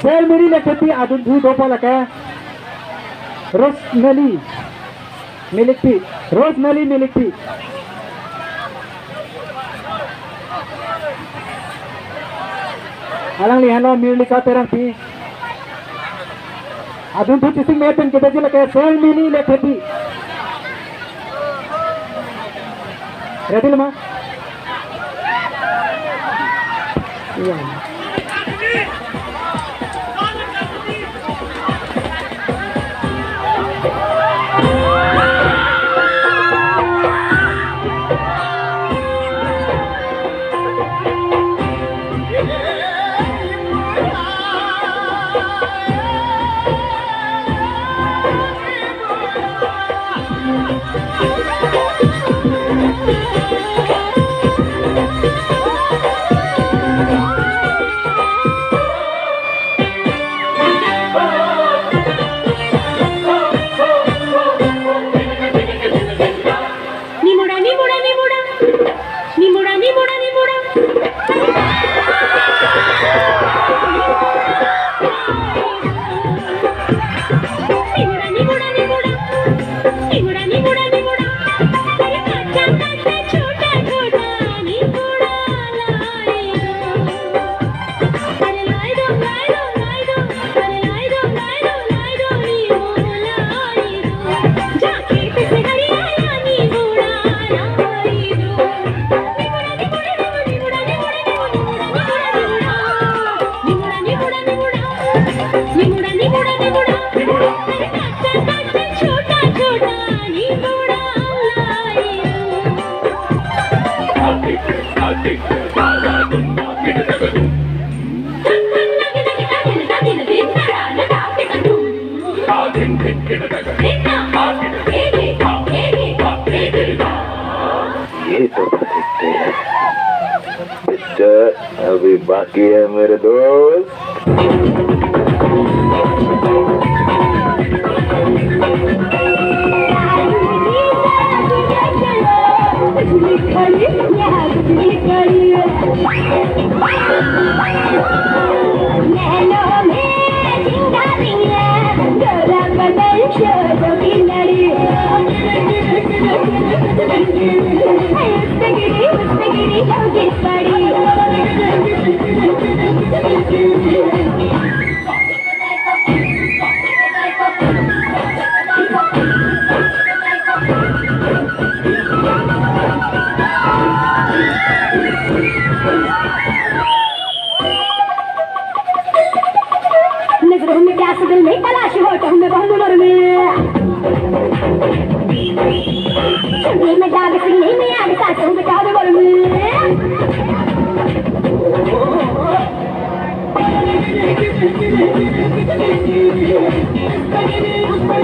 cell मेरी लेखती अजून तू दोपाला काय रोजमेली मिलिकती रोजमेली मिलिकती alang lihan lo Mirlika terangpi adun tu cicing meten kita je leke sel mini lekheti ready lama iya ये तो देखते हैं मिस्टर अभी बाकी है मेरे दोस्त नजरों में प्यास दिल में तलाश हो तो हमें बहुत उम्र में चुन्नी में दाग सिंगनी में आग सासों में चाहे बोल में उस पर